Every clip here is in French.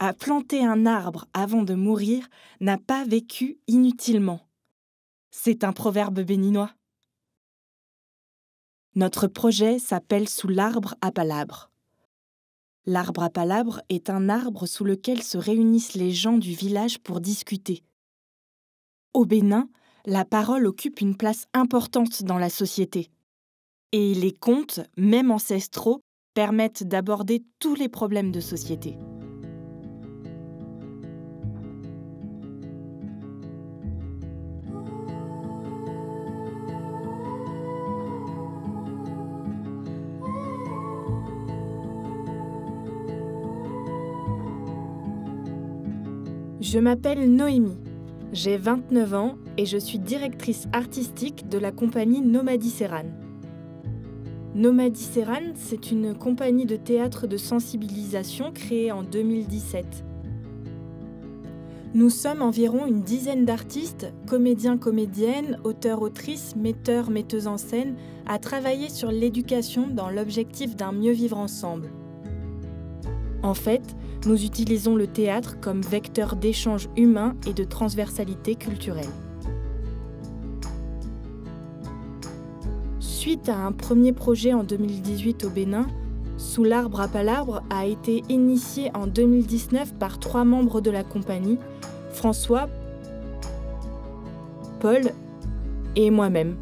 a planté un arbre avant de mourir n'a pas vécu inutilement. C'est un proverbe béninois. Notre projet s'appelle Sous l'arbre à palabres. L'arbre à palabres est un arbre sous lequel se réunissent les gens du village pour discuter. Au Bénin, la parole occupe une place importante dans la société. Et les contes, même ancestraux, permettent d'aborder tous les problèmes de société. Je m'appelle Noémie, j'ai 29 ans et je suis directrice artistique de la compagnie Nomadiceran. Nomadiceran, c'est une compagnie de théâtre de sensibilisation créée en 2017. Nous sommes environ une dizaine d'artistes, comédiens, comédiennes, auteurs, autrices, metteurs, metteuses en scène, à travailler sur l'éducation dans l'objectif d'un mieux vivre ensemble. En fait, nous utilisons le théâtre comme vecteur d'échange humain et de transversalité culturelle. Suite à un premier projet en 2018 au Bénin, Sous l'arbre à palabres a été initié en 2019 par 3 membres de la compagnie, François, Paul et moi-même.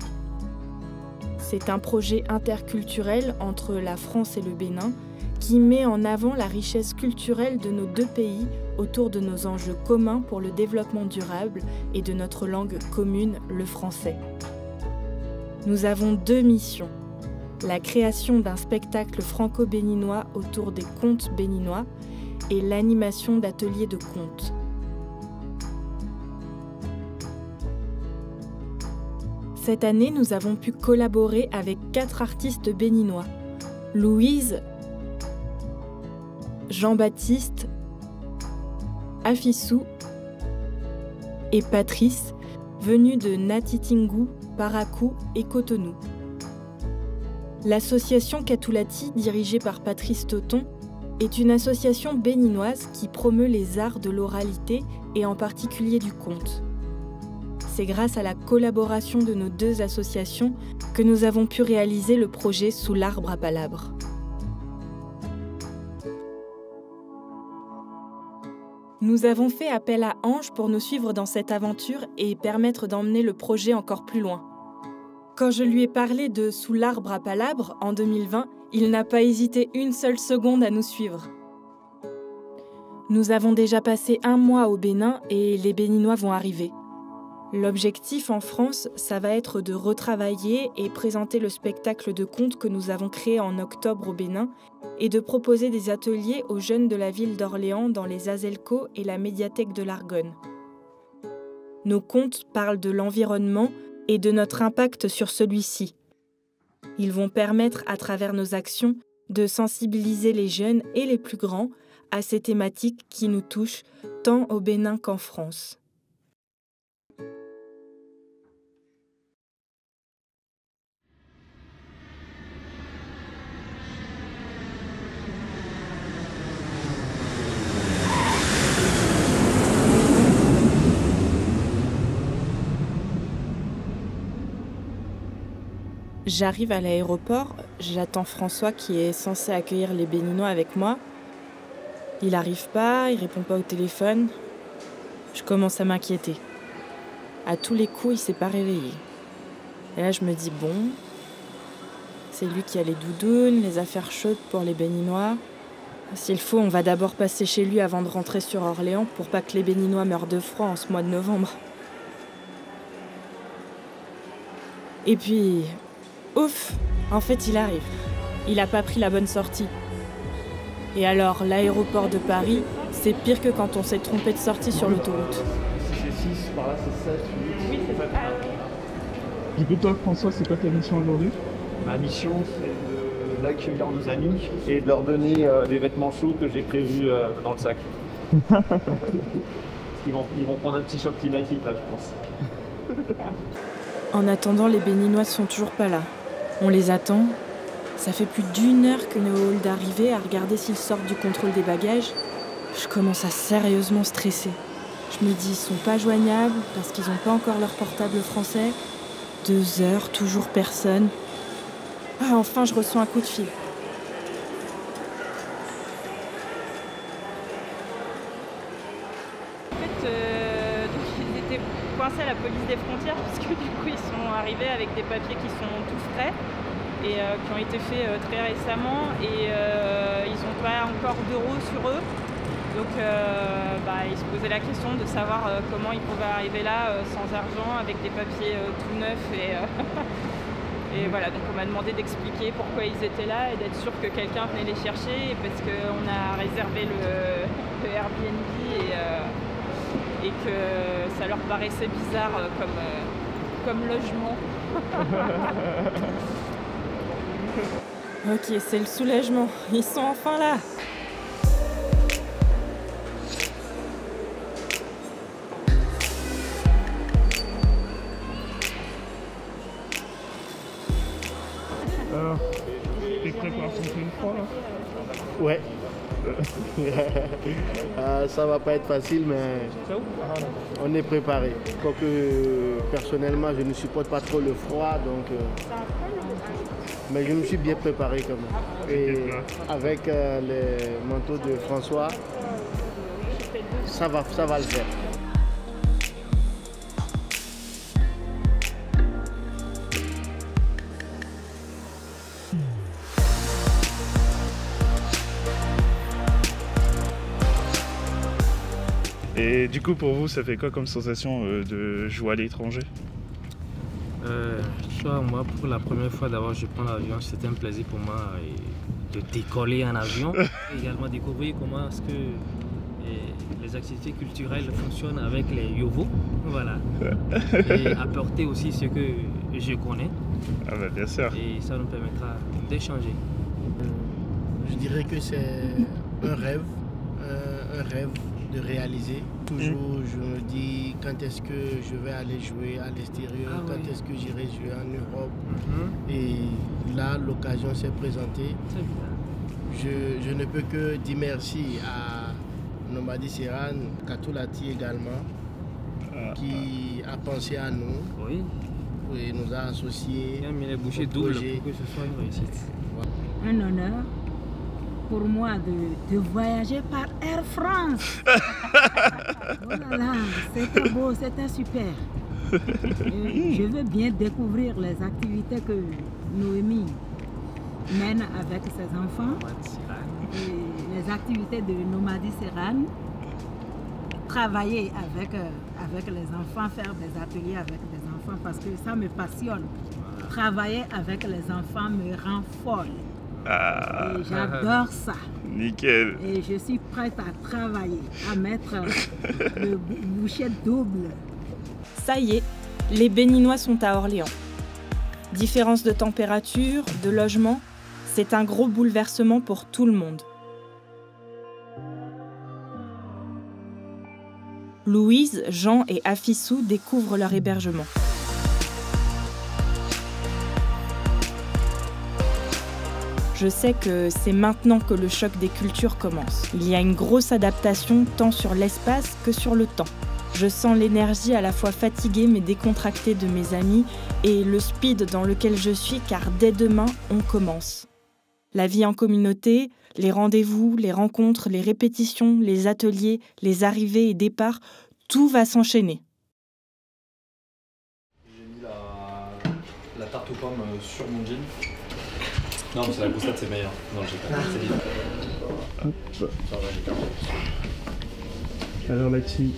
C'est un projet interculturel entre la France et le Bénin qui met en avant la richesse culturelle de nos 2 pays autour de nos enjeux communs pour le développement durable et de notre langue commune, le français. Nous avons 2 missions. La création d'un spectacle franco-béninois autour des contes béninois et l'animation d'ateliers de contes. Cette année, nous avons pu collaborer avec 4 artistes béninois. Louise, Jean-Baptiste, Afissou et Patrice, venus de Natitingou, Parakou et Cotonou. L'association Katoulati, dirigée par Patrice Toton, est une association béninoise qui promeut les arts de l'oralité et en particulier du conte. C'est grâce à la collaboration de nos 2 associations que nous avons pu réaliser le projet Sous l'arbre à palabres. Nous avons fait appel à Ange pour nous suivre dans cette aventure et permettre d'emmener le projet encore plus loin. Quand je lui ai parlé de Sous l'arbre à palabres en 2020, il n'a pas hésité une seule seconde à nous suivre. Nous avons déjà passé 1 mois au Bénin et les Béninois vont arriver. L'objectif en France, ça va être de retravailler et présenter le spectacle de contes que nous avons créé en octobre au Bénin et de proposer des ateliers aux jeunes de la ville d'Orléans dans les Azelco et la médiathèque de l'Argonne. Nos contes parlent de l'environnement et de notre impact sur celui-ci. Ils vont permettre, à travers nos actions, de sensibiliser les jeunes et les plus grands à ces thématiques qui nous touchent tant au Bénin qu'en France. J'arrive à l'aéroport, j'attends François qui est censé accueillir les Béninois avec moi. Il n'arrive pas, il répond pas au téléphone. Je commence à m'inquiéter. À tous les coups, il s'est pas réveillé. Et là, je me dis, bon, c'est lui qui a les doudounes, les affaires chaudes pour les Béninois. S'il faut, on va d'abord passer chez lui avant de rentrer sur Orléans pour pas que les Béninois meurent de froid en ce mois de novembre. Et puis... ouf, en fait il arrive. Il a pas pris la bonne sortie. Et alors, l'aéroport de Paris, c'est pire que quand on s'est trompé de sortie sur l'autoroute. C'est 6, par là c'est 7, 8. Oui, c'est ça. Du coup, toi, François, c'est quoi ta mission aujourd'hui? Ma mission, c'est d'accueillir nos amis et de leur donner des vêtements chauds que j'ai prévus dans le sac. ils vont prendre un petit choc climatique là, je pense. En attendant, les Béninois sont toujours pas là. On les attend. Ça fait plus d'1 heure que nous au hall d'arrivée à regarder s'ils sortent du contrôle des bagages. Je commence à sérieusement stresser. Je me dis, ils sont pas joignables parce qu'ils n'ont pas encore leur portable français. 2 heures, toujours personne. Ah, enfin, je reçois un coup de fil. Donc ils étaient coincés à la police des frontières puisque du coup ils sont arrivés avec des papiers qui sont tous frais et qui ont été faits très récemment et ils n'ont pas encore d'euros sur eux. Donc ils se posaient la question de savoir comment ils pouvaient arriver là sans argent avec des papiers tout neufs et voilà, donc on m'a demandé d'expliquer pourquoi ils étaient là et d'être sûr que quelqu'un venait les chercher parce qu'on a réservé le Airbnb et que ça leur paraissait bizarre comme logement. Ok, c'est le soulagement. Ils sont enfin là. T'es prêt pour affronter une fois là? Ouais. Ça va pas être facile, mais on est préparé. Quoique personnellement, je ne supporte pas trop le froid, donc. Mais je me suis bien préparé quand même. Et avec les manteaux de François, ça va le faire. Et du coup, pour vous, ça fait quoi comme sensation de jouer à l'étranger? Moi, pour la première fois d'abord, je prends l'avion, c'était un plaisir pour moi de décoller en avion. Et également découvrir comment est-ce que les activités culturelles fonctionnent avec les Yovo. Voilà. Et apporter aussi ce que je connais. Ah bah bien sûr. Et ça nous permettra d'échanger. Je dirais que c'est un rêve de réaliser. Toujours, je me dis quand est-ce que je vais aller jouer à l'extérieur, quand est-ce que j'irai jouer en Europe. Et là, l'occasion s'est présentée. Je ne peux que dire merci à Nomadi Serran, Katoulati également, qui a pensé à nous et nous a associés. Il a mis les bouchées doubles pour que ce soit une réussite. Un honneur pour moi de voyager par Air France. Oh là là, c'était beau, c'était super. Je veux bien découvrir les activités que Noémie mène avec ses enfants. Et les activités de Nomadi Serran. Travailler avec les enfants, faire des ateliers avec des enfants parce que ça me passionne. Travailler avec les enfants me rend folle. Et j'adore ça. Nickel. Et je suis prête à travailler, à mettre le bouchée double. Ça y est, les Béninois sont à Orléans. Différence de température, de logement, c'est un gros bouleversement pour tout le monde. Louise, Jean et Afissou découvrent leur hébergement. Je sais que c'est maintenant que le choc des cultures commence. Il y a une grosse adaptation tant sur l'espace que sur le temps. Je sens l'énergie à la fois fatiguée mais décontractée de mes amis et le speed dans lequel je suis car dès demain, on commence. La vie en communauté, les rendez-vous, les rencontres, les répétitions, les ateliers, les arrivées et départs, tout va s'enchaîner. J'ai mis la tarte aux pommes sur mon jean. Non, mais c'est la goussette, c'est meilleur. Non, j'ai pas. C'est libre. Ça va, j'ai perdu. Alors la team,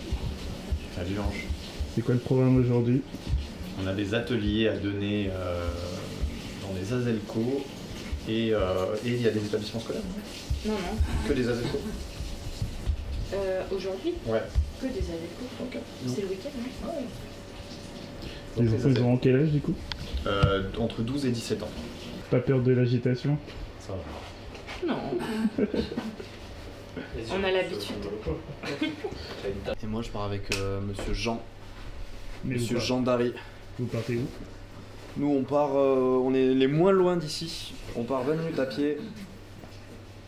Salut Ange. c'est quoi le programme aujourd'hui? On a des ateliers à donner dans les ASELCO et il y a des établissements scolaires. Non, non. Que des ASELCO. Aujourd'hui, Ouais. que des ASELCO. Ok. C'est le week-end, hein. Les enfants, ils auront quel âge du coup? Entre 12 et 17 ans. Pas peur de l'agitation? Ça va. Non. On a l'habitude. Et moi, je pars avec monsieur Jean. Mais Monsieur Jean Darry. Vous partez où? Nous, on part, on est les moins loin d'ici. On part 20 minutes à pied.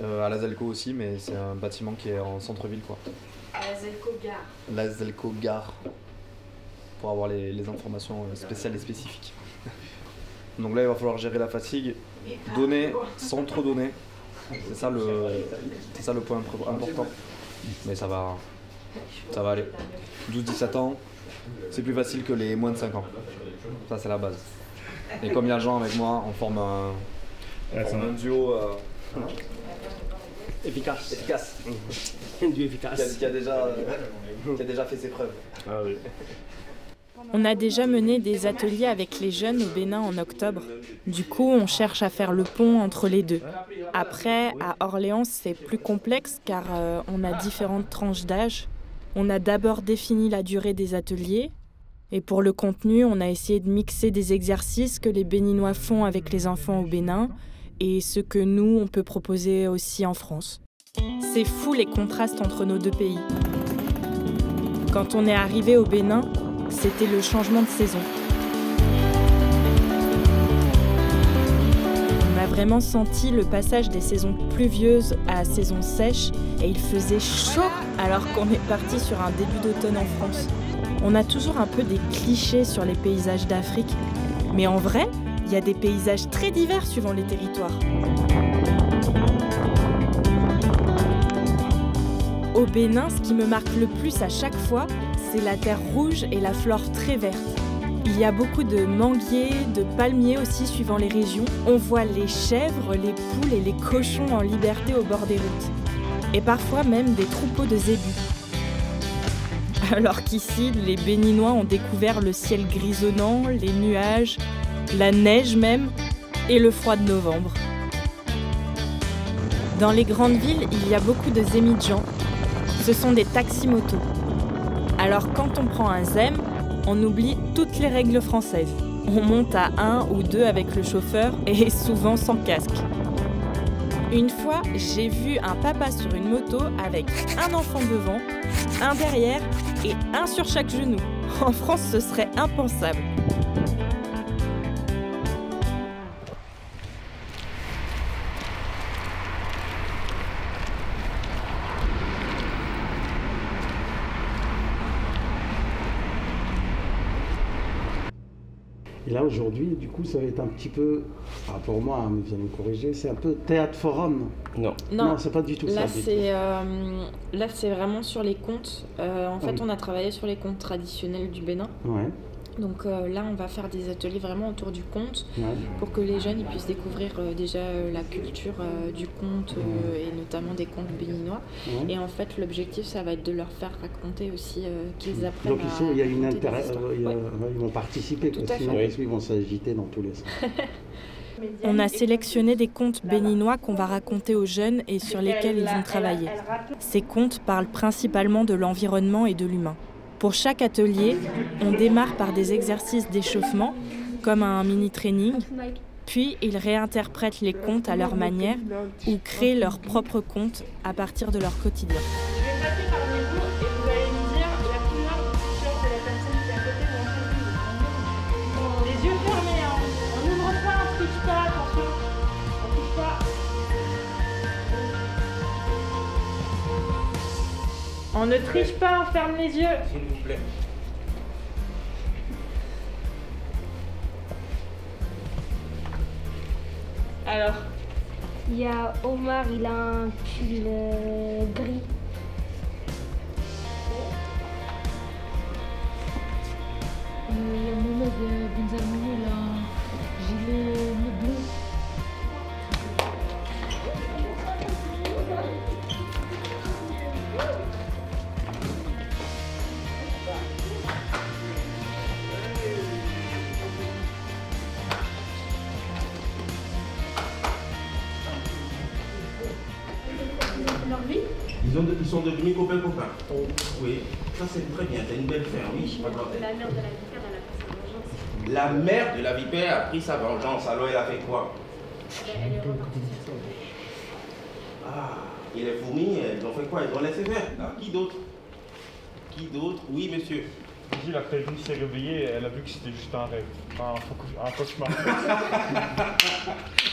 À la Zelco aussi, mais c'est un bâtiment qui est en centre-ville, quoi. À la Zelco Gare. La Zelco Gare, pour avoir les informations spéciales et spécifiques. Donc là, il va falloir gérer la fatigue, donner sans trop donner. C'est ça le point important. Mais ça va aller. 12-17 ans, c'est plus facile que les moins de 5 ans. Ça, c'est la base. Et comme il y a Jean avec moi, on forme un duo efficace. Un duo efficace. Qui a déjà fait ses preuves. Ah oui. On a déjà mené des ateliers avec les jeunes au Bénin en octobre. Du coup, on cherche à faire le pont entre les deux. Après, à Orléans, c'est plus complexe car on a différentes tranches d'âge. On a d'abord défini la durée des ateliers. Et pour le contenu, on a essayé de mixer des exercices que les Béninois font avec les enfants au Bénin et ce que nous, on peut proposer aussi en France. C'est fou les contrastes entre nos deux pays. Quand on est arrivé au Bénin, c'était le changement de saison. On a vraiment senti le passage des saisons pluvieuses à la saison sèche et il faisait chaud alors qu'on est parti sur un début d'automne en France. On a toujours un peu des clichés sur les paysages d'Afrique, mais en vrai, il y a des paysages très divers suivant les territoires. Au Bénin, ce qui me marque le plus à chaque fois, c'est la terre rouge et la flore très verte. Il y a beaucoup de manguiers, de palmiers aussi suivant les régions. On voit les chèvres, les poules et les cochons en liberté au bord des routes. Et parfois même des troupeaux de zébus. Alors qu'ici, les Béninois ont découvert le ciel grisonnant, les nuages, la neige même, et le froid de novembre. Dans les grandes villes, il y a beaucoup de zémidjans. Ce sont des taxis-motos. Alors quand on prend un zem, on oublie toutes les règles françaises. On monte à 1 ou 2 avec le chauffeur et souvent sans casque. Une fois, j'ai vu un papa sur une moto avec un enfant devant, un derrière et un sur chaque genou. En France, ce serait impensable. Et là aujourd'hui, du coup, ça va être un petit peu, pour moi, vous allez me corriger, c'est un peu théâtre forum. Non, c'est pas du tout là, ça. Là, c'est vraiment sur les contes. En fait, on a travaillé sur les contes traditionnels du Bénin. Ouais. Donc là, on va faire des ateliers vraiment autour du conte pour que les jeunes ils puissent découvrir déjà la culture du conte et notamment des contes béninois. Et en fait, l'objectif, ça va être de leur faire raconter aussi qu'ils apprennent. Donc ici, il y a une ils vont participer, Tout quoi, à sinon fait. parce qu'ils vont s'agiter dans tous les sens. On a sélectionné des contes béninois qu'on va raconter aux jeunes et sur lesquels ils vont travailler. Ces contes parlent principalement de l'environnement et de l'humain. Pour chaque atelier, on démarre par des exercices d'échauffement, comme un mini-training, puis ils réinterprètent les contes à leur manière ou créent leurs propres contes à partir de leur quotidien. Je vais passer parmi vous et vous allez me dire la couleur du t-shirt de la personne qui est à côté ou en face de vous. Les yeux fermés, hein. On n'ouvre pas, on ne touche pas, attention. On ne touche pas. On ne triche pas, on ferme les yeux. S'il vous plaît. Alors, il y a Omar, il a un pull gris. Il y a Mohamed Benzalmouni, il a un gilet bleu. Ils sont devenus copains. Oui, ça c'est très bien, c'est une belle ferme, oui. La mère de la vipère, elle a pris sa vengeance. La mère de la vipère a pris sa vengeance, alors elle a fait quoi? Elle est repartie sur son dos. Ah, et les fourmis, elles ont fait quoi? Elles ont laissé faire. Ah, qui d'autre? Oui, monsieur. Gilles, après, elle s'est réveillée, elle a vu que c'était juste un rêve, un cauchemar.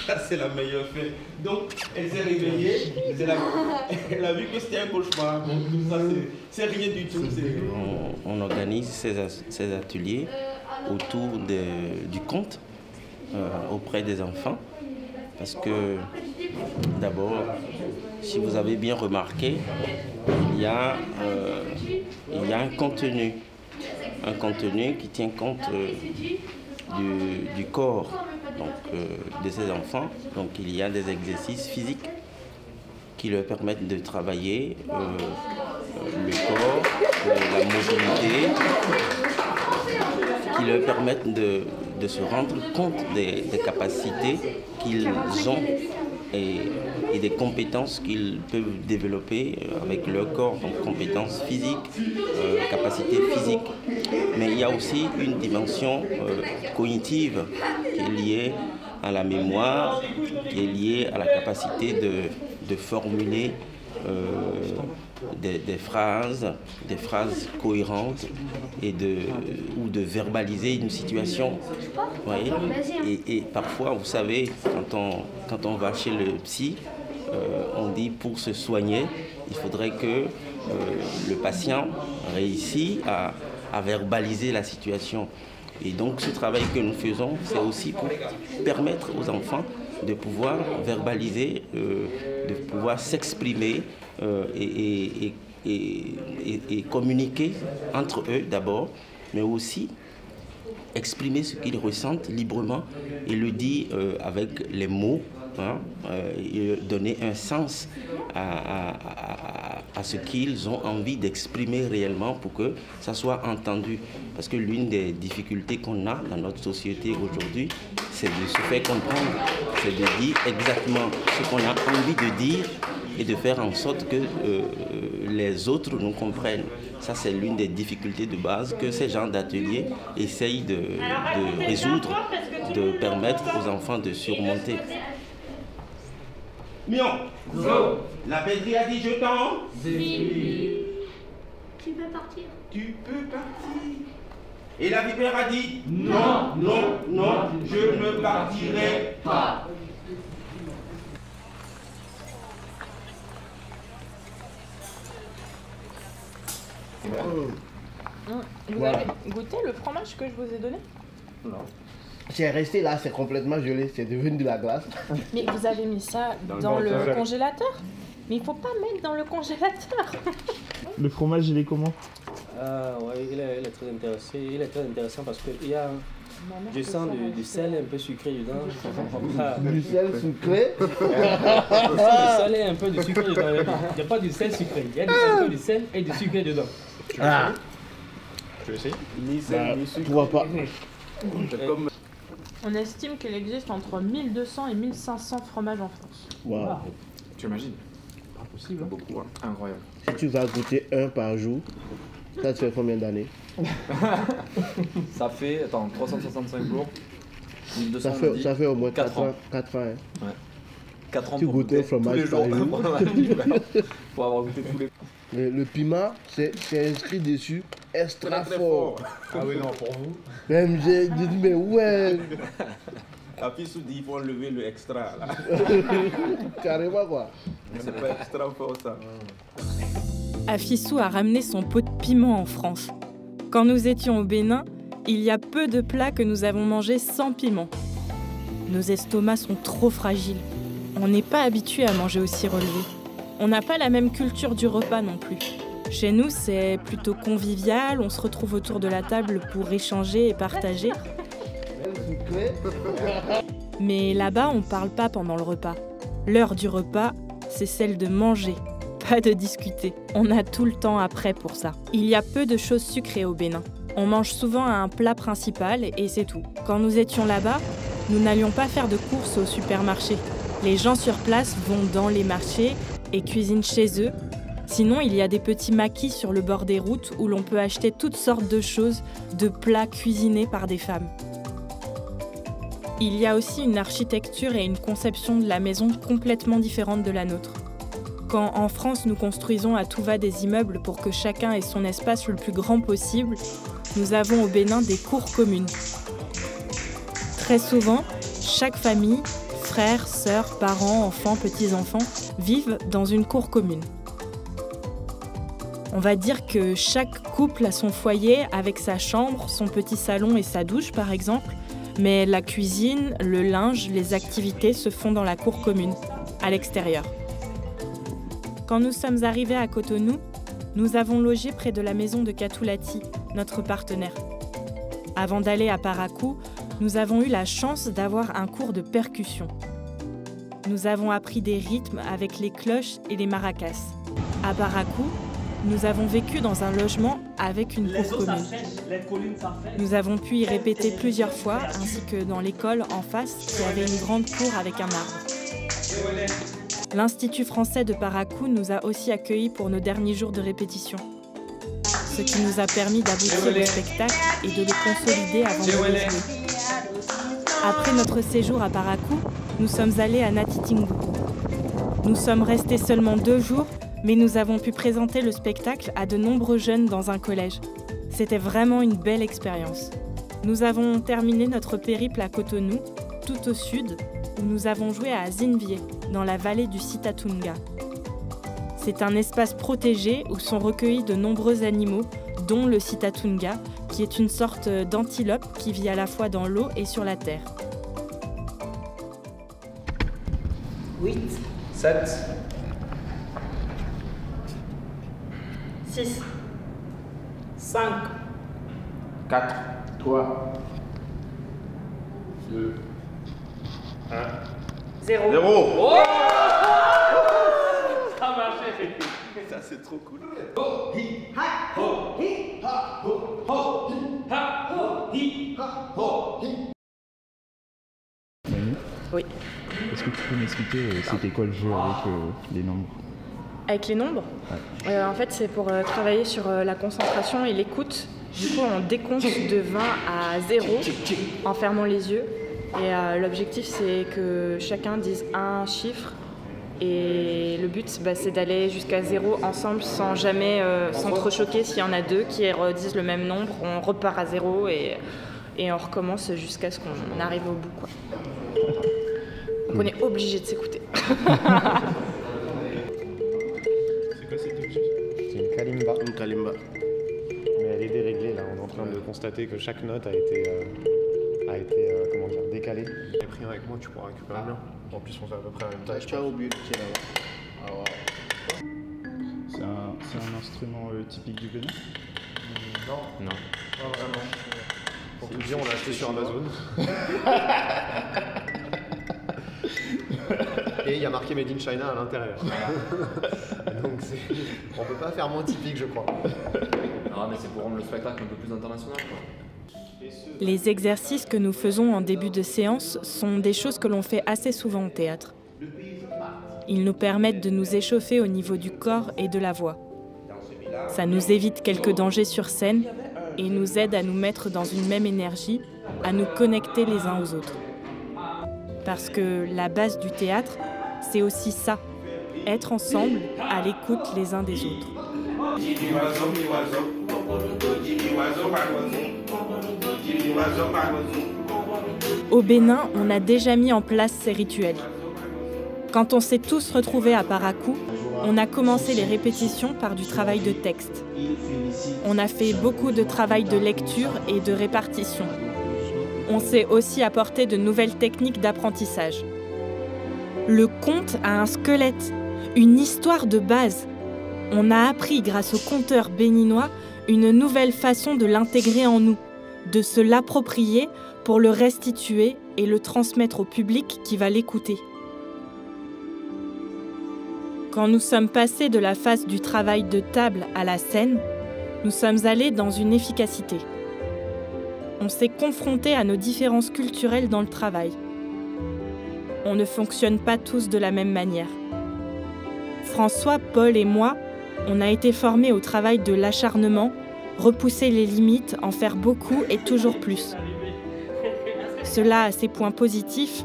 Ça, c'est la meilleure fête. Donc, elle s'est réveillée, elle a vu que c'était un cauchemar. Donc, ça, c'est rien du tout. On organise ces ateliers autour du conte auprès des enfants. Parce que, d'abord, si vous avez bien remarqué, il y a un contenu qui tient compte du corps de ces enfants. Donc il y a des exercices physiques qui leur permettent de travailler le corps, la mobilité, qui leur permettent de se rendre compte des capacités qu'ils ont et des compétences qu'ils peuvent développer avec leur corps, donc compétences physiques, capacités physiques. Mais il y a aussi une dimension cognitive qui est liée à la mémoire, qui est liée à la capacité de formuler des phrases cohérentes ou de verbaliser une situation. Vous voyez, et parfois, vous savez, quand on va chez le psy, on dit pour se soigner, il faudrait que le patient réussisse à verbaliser la situation. Et donc ce travail que nous faisons, c'est aussi pour permettre aux enfants de pouvoir verbaliser, de pouvoir s'exprimer et communiquer entre eux d'abord, mais aussi exprimer ce qu'ils ressentent librement et le dire avec les mots, et donner un sens à ce qu'ils ont envie d'exprimer réellement pour que ça soit entendu. Parce que l'une des difficultés qu'on a dans notre société aujourd'hui, c'est de se faire comprendre, c'est de dire exactement ce qu'on a envie de dire et de faire en sorte que les autres nous comprennent. Ça, c'est l'une des difficultés de base que ces gens d'ateliers essayent de résoudre, de permettre aux enfants de surmonter. Mion, la pédrie a dit je t'en. Tu peux partir. Tu peux partir. Et la vipère a dit non, non, non, je ne partirai pas. Vous avez goûté le fromage que je vous ai donné? Non. C'est resté là, c'est complètement gelé, c'est devenu de la glace. Mais vous avez mis ça dans le congélateur? Mais il faut pas mettre dans le congélateur. Le fromage, il est comment? Ouais, il est très intéressant. Il est très intéressant parce que je sens du sel un peu sucré dedans. Du sel sucré? Je sens du sel et un peu de sucré dedans. Il n'y a pas du sel sucré, il y a un peu du sel et du sucré dedans. Tu veux essayer? Ni sel, ni sucre. Pourquoi pas? On estime qu'il existe entre 1200 et 1500 fromages en France. Wow. Tu imagines? Pas possible. Beaucoup, hein. Incroyable. Si tu vas goûter un par jour, ça te fait combien d'années? Ça fait, 365 jours. 1200 ça fait au moins 4 ans. 4 ans. Ouais. 4 ans tu pour goûtes au fromage tous les jours. Pour avoir goûté tous les... Le piment, c'est inscrit dessus extra fort. Ah oui, non, pour vous. Même j'ai dit, mais ouais. La fille se dit, il faut enlever le extra là. Carrément quoi. C'est pas extra fort ça. Afissou a ramené son pot de piment en France. Quand nous étions au Bénin, il y a peu de plats que nous avons mangés sans piment. Nos estomacs sont trop fragiles. On n'est pas habitué à manger aussi relevé. On n'a pas la même culture du repas non plus. Chez nous, c'est plutôt convivial, on se retrouve autour de la table pour échanger et partager. Mais là-bas, on ne parle pas pendant le repas. L'heure du repas, c'est celle de manger, pas de discuter. On a tout le temps après pour ça. Il y a peu de choses sucrées au Bénin. On mange souvent un plat principal et c'est tout. Quand nous étions là-bas, nous n'allions pas faire de courses au supermarché. Les gens sur place vont dans les marchés et cuisinent chez eux. Sinon, il y a des petits maquis sur le bord des routes où l'on peut acheter toutes sortes de choses, de plats cuisinés par des femmes. Il y a aussi une architecture et une conception de la maison complètement différente de la nôtre. Quand en France nous construisons à tout va des immeubles pour que chacun ait son espace le plus grand possible, nous avons au Bénin des cours communes. Très souvent, chaque famille, frères, sœurs, parents, enfants, petits-enfants, vivent dans une cour commune. On va dire que chaque couple a son foyer avec sa chambre, son petit salon et sa douche par exemple, mais la cuisine, le linge, les activités se font dans la cour commune, à l'extérieur. Quand nous sommes arrivés à Cotonou, nous avons logé près de la maison de Katoulati, notre partenaire. Avant d'aller à Parakou, nous avons eu la chance d'avoir un cours de percussion. Nous avons appris des rythmes avec les cloches et les maracas. À Parakou, nous avons vécu dans un logement avec une cour commune. Nous avons pu y répéter plusieurs fois, ainsi que dans l'école en face, qui avait une grande cour avec un arbre. L'Institut français de Parakou nous a aussi accueillis pour nos derniers jours de répétition, ce qui nous a permis d'aboutir au spectacle et de le consolider avant de le jouer. Après notre séjour à Parakou, nous sommes allés à Natitingou. Nous sommes restés seulement 2 jours, mais nous avons pu présenter le spectacle à de nombreux jeunes dans un collège. C'était vraiment une belle expérience. Nous avons terminé notre périple à Cotonou, tout au sud, où nous avons joué à Zinvié, dans la vallée du Sitatunga. C'est un espace protégé où sont recueillis de nombreux animaux, dont le Sitatunga, qui est une sorte d'antilope qui vit à la fois dans l'eau et sur la terre. 8, 7, 6, 5, 4, 3, 2, 1, 0. 0. Oh, ça a marché. Ça c'est trop cool. Oui. Est-ce que tu peux m'expliquer c'était quoi le jeu avec les nombres? Avec les nombres, ouais. En fait, c'est pour travailler sur la concentration et l'écoute. Du coup, on décompte de 20 à 0 en fermant les yeux. Et l'objectif, c'est que chacun dise un chiffre. Et le but, c'est d'aller jusqu'à 0 ensemble sans jamais s'entrechoquer. S'il y en a 2 qui redisent le même nombre, on repart à 0 et on recommence jusqu'à ce qu'on arrive au bout, quoi. Donc on est obligé de s'écouter. C'est quoi cet objet? C'est une kalimba. Une kalimba. Mais elle est déréglée là, on est en train de constater que chaque note a été comment dire, décalée. J'ai pris un avec moi, tu pourras récupérer bien. En plus on fait à peu près la même taille. Tu as oublié de tirer là-bas. C'est un instrument typique du Bénin? Non. Pas vraiment. Pour tout dire, on l'a acheté sur Amazon. Et il y a marqué Made in China à l'intérieur. Donc on peut pas faire moins typique, je crois. Non, mais c'est pour rendre le spectacle un peu plus international, quoi. Les exercices que nous faisons en début de séance sont des choses que l'on fait assez souvent au théâtre. Ils nous permettent de nous échauffer au niveau du corps et de la voix. Ça nous évite quelques dangers sur scène et nous aide à nous mettre dans une même énergie, à nous connecter les uns aux autres. Parce que la base du théâtre, c'est aussi ça, être ensemble, à l'écoute les uns des autres. Au Bénin, on a déjà mis en place ces rituels. Quand on s'est tous retrouvés à Parakou, on a commencé les répétitions par du travail de texte. On a fait beaucoup de travail de lecture et de répartition. On s'est aussi apporté de nouvelles techniques d'apprentissage. Le conte a un squelette, une histoire de base. On a appris grâce aux conteurs béninois une nouvelle façon de l'intégrer en nous, de se l'approprier pour le restituer et le transmettre au public qui va l'écouter. Quand nous sommes passés de la phase du travail de table à la scène, nous sommes allés dans une efficacité. On s'est confronté à nos différences culturelles dans le travail. On ne fonctionne pas tous de la même manière. François, Paul et moi, on a été formés au travail de l'acharnement, repousser les limites, en faire beaucoup et toujours plus. Cela a ses points positifs,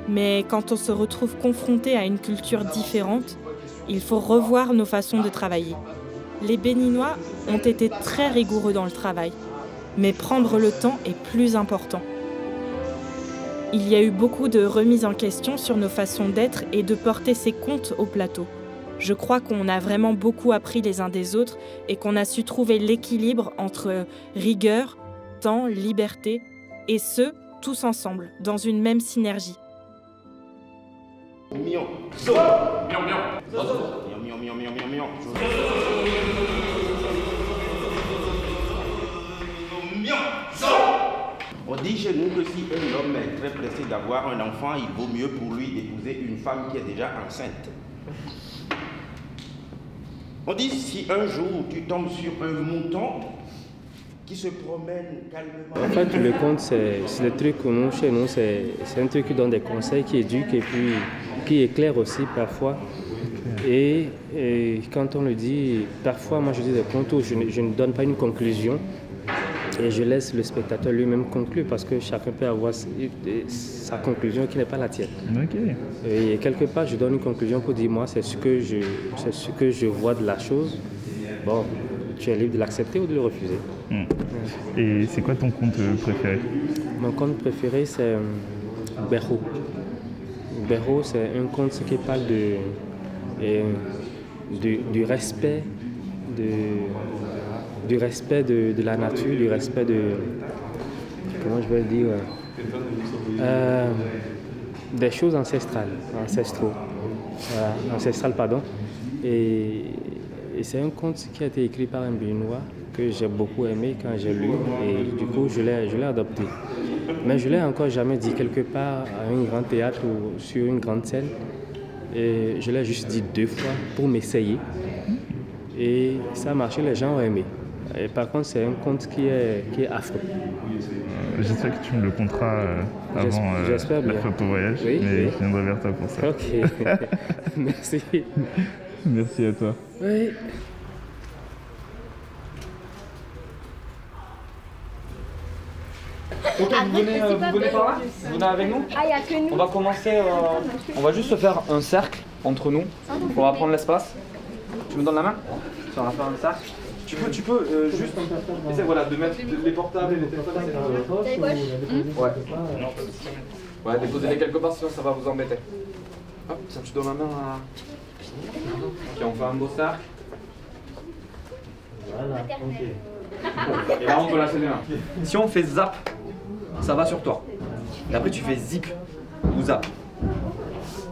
mais quand on se retrouve confronté à une culture différente, il faut revoir nos façons de travailler. Les Béninois ont été très rigoureux dans le travail. Mais prendre le temps est plus important. Il y a eu beaucoup de remises en question sur nos façons d'être et de porter ces contes au plateau. Je crois qu'on a vraiment beaucoup appris les uns des autres et qu'on a su trouver l'équilibre entre rigueur, temps, liberté, et ce, tous ensemble, dans une même synergie. On dit chez nous que si un homme est très pressé d'avoir un enfant, il vaut mieux pour lui d'épouser une femme qui est déjà enceinte. On dit si un jour tu tombes sur un mouton qui se promène calmement. En fait, le conte, c'est le truc que nous, chez nous, c'est un truc qui donne des conseils, qui éduque et puis qui éclaire aussi parfois. Et quand on le dit, parfois, moi je dis des contes où je ne donne pas une conclusion et je laisse le spectateur lui-même conclure parce que chacun peut avoir sa conclusion qui n'est pas la tienne. Okay. Et quelque part, je donne une conclusion pour dire, moi, c'est ce que je vois de la chose. Bon, tu es libre de l'accepter ou de le refuser. Et c'est quoi ton conte préféré? Mon conte préféré, c'est Berro. Berro, c'est un conte qui parle du respect de la nature, du respect de... Comment je vais le dire, des choses ancestrales. Et c'est un conte qui a été écrit par un Béninois que j'ai beaucoup aimé quand j'ai lu et du coup je l'ai adopté. Mais je ne l'ai encore jamais dit quelque part à un grand théâtre ou sur une grande scène. Et je l'ai juste dit 2 fois pour m'essayer. Et ça a marché, les gens ont aimé. Et par contre, c'est un conte qui est affreux. J'espère que tu me le conteras avant la photo voyage, oui, mais oui. je viendrai vers toi pour ça. Ok, merci. Merci à toi. Oui. Ok, vous venez par là? Vous venez avec nous? Ah, il n'y a que nous. On va commencer, on va juste se faire un cercle entre nous pour apprendre l'espace. Tu me donnes la main? On va faire un cercle. Tu peux juste essayer voilà, de mettre les portables et les téléphones. Ouais. Ouais, déposez-les quelque part sinon ça va vous embêter. Hop, ça tu donnes la main à... Ok, on fait un beau cercle. Voilà, ok. Et là on peut lâcher les mains. Si on fait zap, ça va sur toi. Et après tu fais zip ou zap.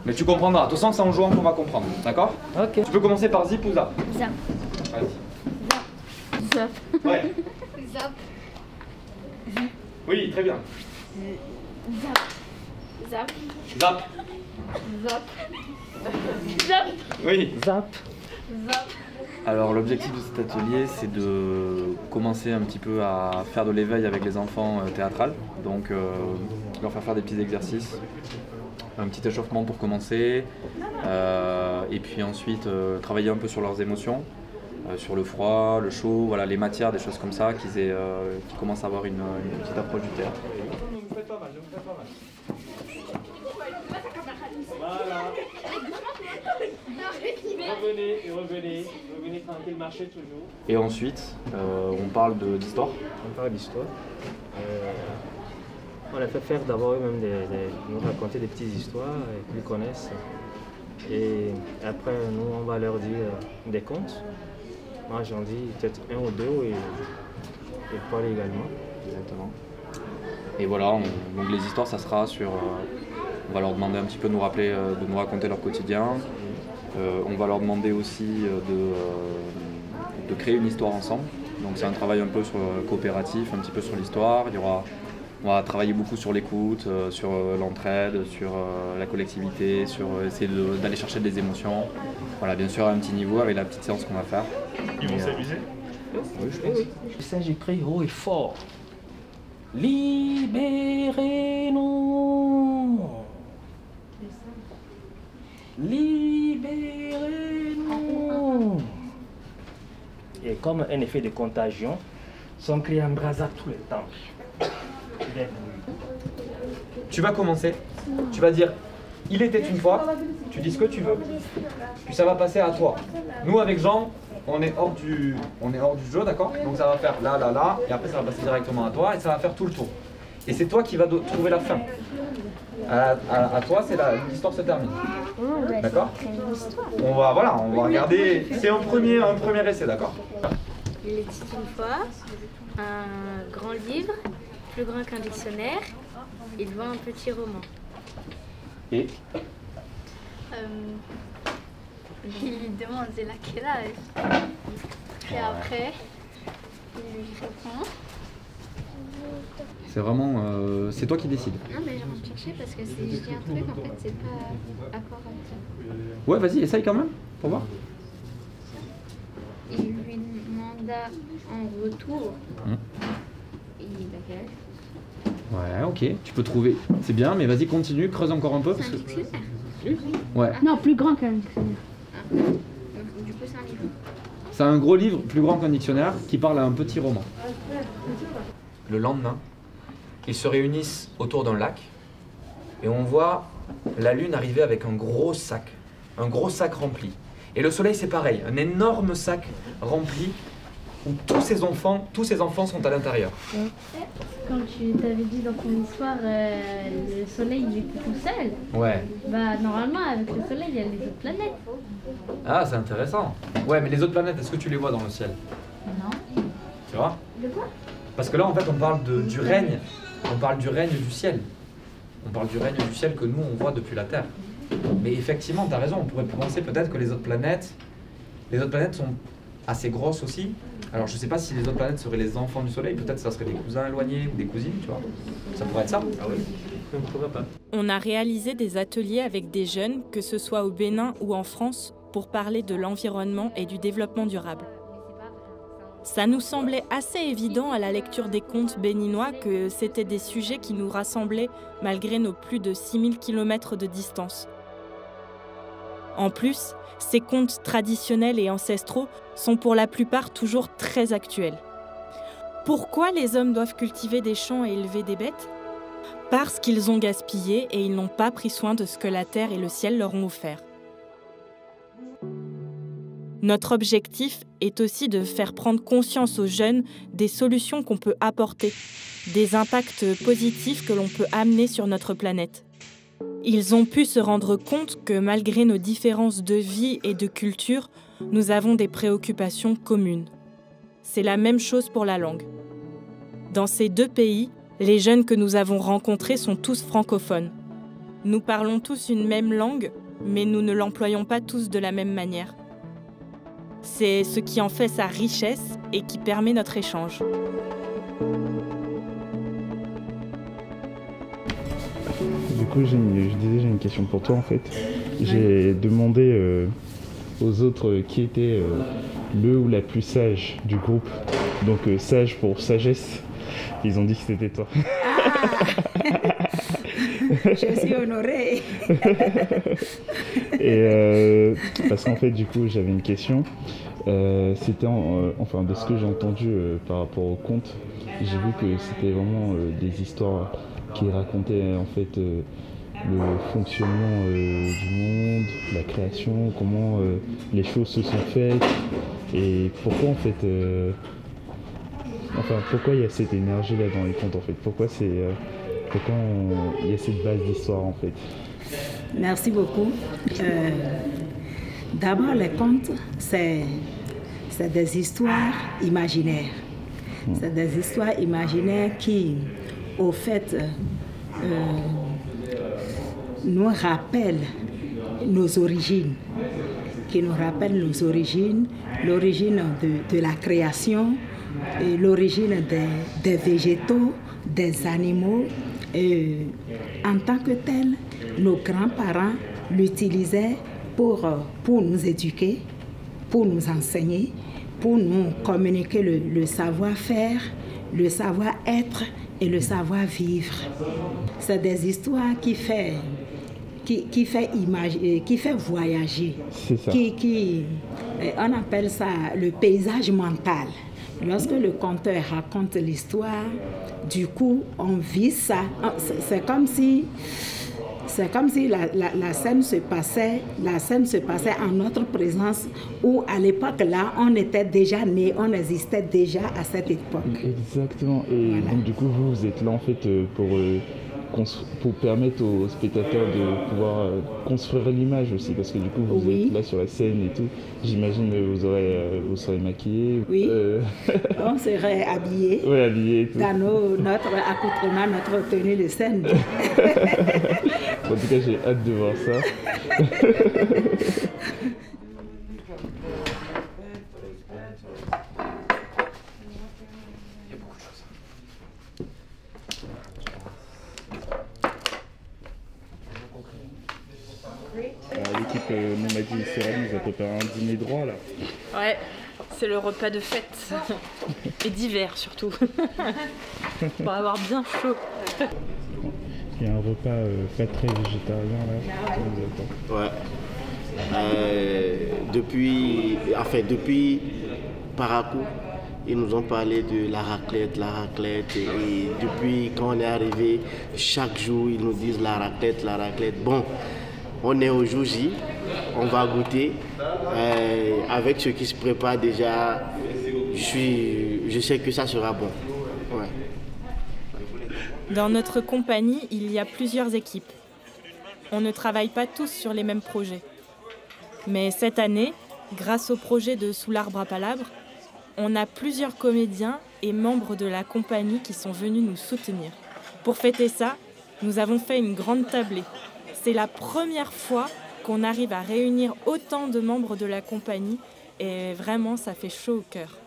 Mais tu comprendras. De toute façon c'est en jouant qu'on va comprendre. D'accord? Ok. Tu peux commencer par zip ou zap. Zap. Vas-y. Zap. Ouais. Zap. Oui, très bien. Zap. Zap. Zap. Zap. Zap. Oui. Zap. Zap. Alors l'objectif de cet atelier c'est de commencer un petit peu à faire de l'éveil avec les enfants théâtrales. Donc leur faire des petits exercices, un petit échauffement pour commencer, et puis ensuite travailler un peu sur leurs émotions, sur le froid, le chaud, voilà, les matières, des choses comme ça, qu'ils commencent à avoir une petite approche du théâtre. Vous faites pas mal, vous faites pas mal. Voilà. Revenez tranquille, marchez toujours. Et ensuite, on parle d'histoire. On parle d'histoire. On a fait faire d'abord eux-mêmes nous raconter des petites histoires qu'ils connaissent. Et après, nous, on va leur dire des contes. Moi, j'en dis peut-être 1 ou 2 et Paul également. Exactement. Et voilà, donc les histoires, ça sera sur... on va leur demander un petit peu de nous rappeler, de nous raconter leur quotidien. On va leur demander aussi de créer une histoire ensemble. Donc c'est un travail un peu sur coopératif, un petit peu sur l'histoire. On va travailler beaucoup sur l'écoute, sur l'entraide, sur la collectivité, sur essayer d'aller chercher des émotions. Voilà, bien sûr à un petit niveau avec la petite séance qu'on va faire. Ils vont s'amuser? Oui, je pense. Ça, j'écris haut et fort. Libérez-nous! Libérez-nous! Et comme un effet de contagion, son cri embrasa tout le temps. Tu vas commencer, tu vas dire il était une fois, tu dis ce que tu veux, puis ça va passer à toi. Nous avec Jean, on est hors du jeu, d'accord? Donc ça va faire là, là, là, et après ça va passer directement à toi, et ça va faire tout le tour. Et c'est toi qui vas trouver la fin. À toi, l'histoire se termine. D'accord? On va regarder. C'est un premier essai, d'accord? Il était une fois un grand livre, plus grand qu'un dictionnaire. Il voit un petit roman. Et il lui demande c'est là quel âge. Et après, il lui répond. c'est vraiment... c'est toi qui décides. Non mais j'ai envie de chercher parce que si je dis un truc, en fait, c'est pas accord avec ça. Ouais, vas-y, essaye quand même, pour voir. Il lui demanda en retour. Il a Ouais, ok, tu peux trouver. C'est bien, mais vas-y, continue, creuse encore un peu. Parce que... Ouais. Non, plus grand qu'un dictionnaire. Du coup, c'est un livre. C'est un gros livre, plus grand qu'un dictionnaire, qui parle à un petit roman. Le lendemain, ils se réunissent autour d'un lac et on voit la lune arriver avec un gros sac rempli. Et le soleil, c'est pareil, un énorme sac rempli où tous ces enfants sont à l'intérieur. Quand tu t'avais dit dans ton histoire, le soleil il était tout seul. Ouais. Bah normalement avec le soleil il y a les autres planètes. Ah, c'est intéressant. Ouais, mais les autres planètes, est-ce que tu les vois dans le ciel? Non. Tu vois? De quoi? Parce que là, en fait, on parle du règne. On parle du règne du ciel. On parle du règne du ciel que nous, on voit depuis la Terre. Mais effectivement, tu as raison, on pourrait penser peut-être que les autres planètes sont assez grosses aussi. Alors, je ne sais pas si les autres planètes seraient les enfants du Soleil, peut-être ça serait des cousins éloignés ou des cousines, tu vois. Ça pourrait être ça. Ah oui, pourquoi pas. On a réalisé des ateliers avec des jeunes, que ce soit au Bénin ou en France, pour parler de l'environnement et du développement durable. Ça nous semblait assez évident à la lecture des contes béninois que c'était des sujets qui nous rassemblaient malgré nos plus de 6000 km de distance. En plus, ces contes traditionnels et ancestraux sont pour la plupart toujours très actuels. Pourquoi les hommes doivent cultiver des champs et élever des bêtes? Parce qu'ils ont gaspillé et ils n'ont pas pris soin de ce que la terre et le ciel leur ont offert. Notre objectif est aussi de faire prendre conscience aux jeunes des solutions qu'on peut apporter, des impacts positifs que l'on peut amener sur notre planète. Ils ont pu se rendre compte que malgré nos différences de vie et de culture, nous avons des préoccupations communes. C'est la même chose pour la langue. Dans ces deux pays, les jeunes que nous avons rencontrés sont tous francophones. Nous parlons tous une même langue, mais nous ne l'employons pas tous de la même manière. C'est ce qui en fait sa richesse et qui permet notre échange. Du coup, j'ai une question pour toi en fait. J'ai demandé aux autres qui était le ou la plus sage du groupe. Donc sage pour sagesse. Ils ont dit que c'était toi. Je suis honorée. Et parce qu'en fait, du coup, j'avais une question. C'était enfin de ce que j'ai entendu par rapport au conte, j'ai vu que c'était vraiment des histoires qui racontaient en fait le fonctionnement du monde, la création, comment les choses se sont faites et pourquoi en fait pourquoi il y a cette énergie là dans les contes en fait, pourquoi il y a cette base d'histoire en fait. Merci beaucoup. D'abord les contes c'est des histoires imaginaires. C'est des histoires imaginaires qui au fait nous rappellent nos origines, l'origine de la création, et l'origine des végétaux, des animaux. Et en tant que tel, nos grands-parents l'utilisaient pour nous éduquer, pour nous enseigner, pour nous communiquer le savoir-faire, le savoir-être et le savoir-vivre. C'est des histoires qui fait voyager, on appelle ça le paysage mental. Lorsque le conteur raconte l'histoire, du coup, on vit ça. C'est comme si C'est comme si la scène se passait en notre présence, où à l'époque là, on était déjà nés, on existait déjà à cette époque. Exactement. Et voilà. Donc du coup, vous êtes là en fait pour permettre aux spectateurs de pouvoir construire l'image aussi, parce que du coup vous êtes là sur la scène et tout. J'imagine que vous serez maquillés. Oui, on serait habillés, habillés et tout. Dans notre accoutrement, notre tenue de scène. En tout cas, j'ai hâte de voir ça. L'équipe Nomadi Céram nous a préparé un dîner droit là. Ouais, c'est le repas de fête. Et d'hiver surtout. Pour avoir bien chaud. Il y a un repas pas très végétarien là. Ouais. Depuis Parakou, ils nous ont parlé de la raclette. Et depuis quand on est arrivé, chaque jour ils nous disent la raclette. Bon. On est au jour J, on va goûter. Avec ce qui se prépare déjà, je sais que ça sera bon. Ouais. Dans notre compagnie, il y a plusieurs équipes. On ne travaille pas tous sur les mêmes projets. Mais cette année, grâce au projet de Sous l'arbre à palabre, on a plusieurs comédiens et membres de la compagnie qui sont venus nous soutenir. Pour fêter ça, nous avons fait une grande tablée. C'est la première fois qu'on arrive à réunir autant de membres de la compagnie et vraiment ça fait chaud au cœur.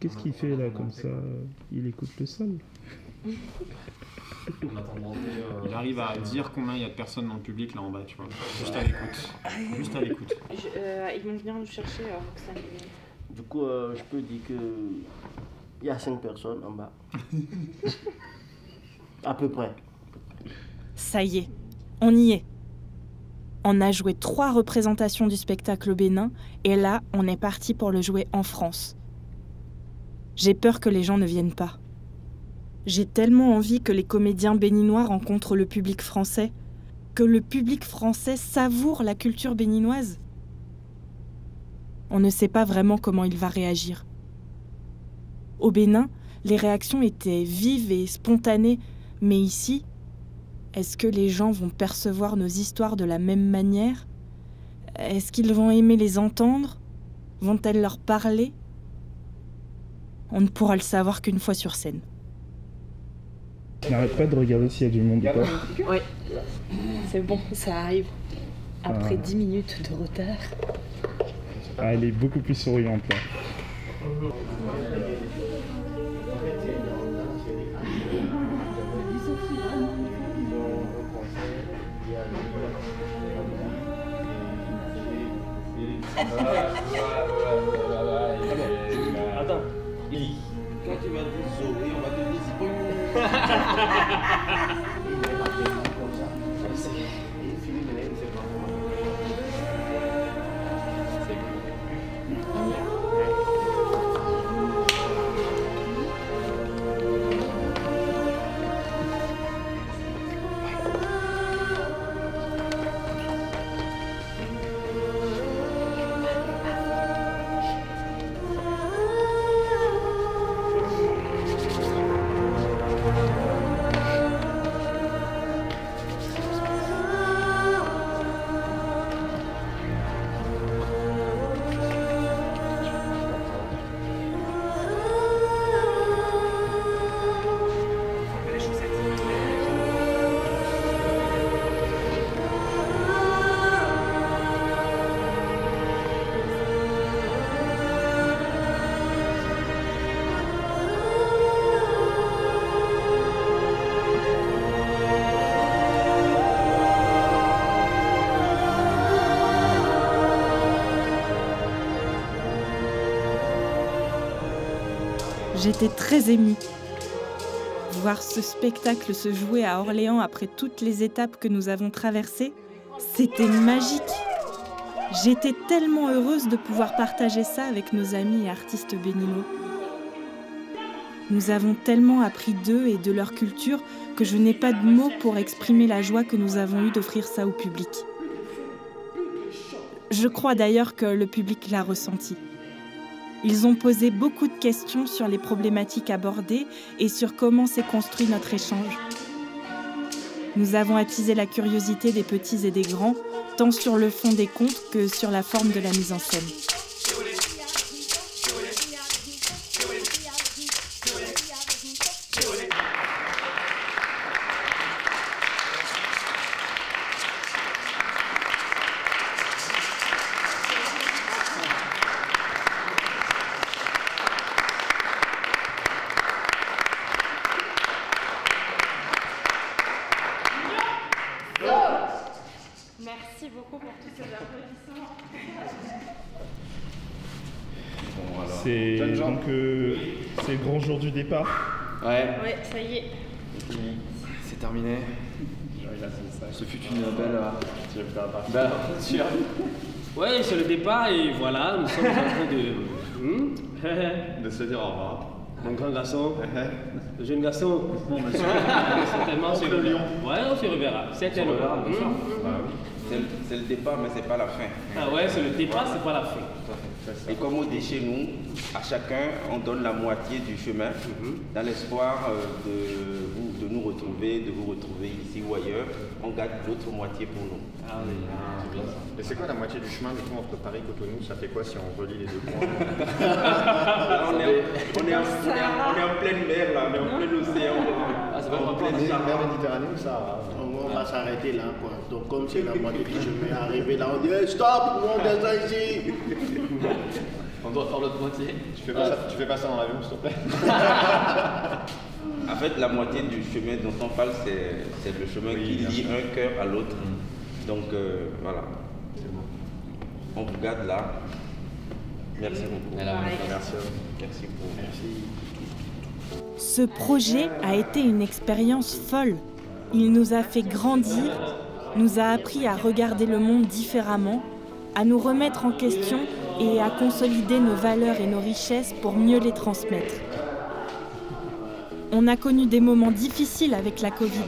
Qu'est-ce qu'il fait là comme ça? Il écoute le sol. Il arrive à dire combien il y a de personnes dans le public là en bas, tu vois. Juste à l'écoute. Ils vont venir nous chercher Roxane. Du coup, je peux dire que il y a 5 personnes en bas. À peu près. Ça y est, on y est. On a joué 3 représentations du spectacle au Bénin et là, on est parti pour le jouer en France. J'ai peur que les gens ne viennent pas. J'ai tellement envie que les comédiens béninois rencontrent le public français, que le public français savoure la culture béninoise. On ne sait pas vraiment comment il va réagir. Au Bénin, les réactions étaient vives et spontanées, mais ici, est-ce que les gens vont percevoir nos histoires de la même manière? Est-ce qu'ils vont aimer les entendre? Vont-elles leur parler? On ne pourra le savoir qu'une fois sur scène. Tu n'arrêtes pas de regarder s'il y a du monde ou pas? Oui, c'est bon, ça arrive. Après 10 minutes de retard. Ah, elle est beaucoup plus souriante là. Attends, Lily, quand tu vas dire Zoé, on va te dire c'est J'étais très émue. Voir ce spectacle se jouer à Orléans après toutes les étapes que nous avons traversées, c'était magique. J'étais tellement heureuse de pouvoir partager ça avec nos amis et artistes béninois. Nous avons tellement appris d'eux et de leur culture que je n'ai pas de mots pour exprimer la joie que nous avons eue d'offrir ça au public. Je crois d'ailleurs que le public l'a ressenti. Ils ont posé beaucoup de questions sur les problématiques abordées et sur comment s'est construit notre échange. Nous avons attisé la curiosité des petits et des grands, tant sur le fond des contes que sur la forme de la mise en scène. Merci beaucoup pour tous ces applaudissements. C'est donc c'est le grand jour du départ. Ouais. Ouais, ça y est. C'est terminé. Ce fut une belle. Tu veux faire la partie Ouais, c'est le départ et voilà, nous sommes en train de se dire au revoir. Mon grand garçon, le jeune garçon. Bon, monsieur. Certainement, c'est le lion. Ouais, on se reverra. Certainement. C'est le départ, mais c'est pas la fin. Ah ouais, c'est le départ, c'est pas la fin. Et comme on dit chez nous, à chacun, on donne la moitié du chemin, dans l'espoir de nous retrouver, de vous retrouver ici ou ailleurs. On garde l'autre moitié pour nous. Ah oui, c'est bien ça. Et c'est quoi la moitié du chemin du coup entre Paris et Cotonou? Ça fait quoi si on relie les deux points? on est en pleine mer là, on est en plein océan. Ah, ça va être en pleine mer Méditerranée ou ça? On va s'arrêter là, quoi. Donc comme c'est la moitié du chemin arrivé là, on dit hey, stop, on descend ici. On doit faire l'autre moitié. Tu fais pas ça dans l'avion, s'il te plaît. En fait, la moitié du chemin dont on parle, c'est le chemin qui lie un cœur à l'autre. Donc voilà. On vous garde là. Merci beaucoup. Merci beaucoup. Ce projet a été une expérience folle. Il nous a fait grandir, nous a appris à regarder le monde différemment, à nous remettre en question et à consolider nos valeurs et nos richesses pour mieux les transmettre. On a connu des moments difficiles avec la Covid,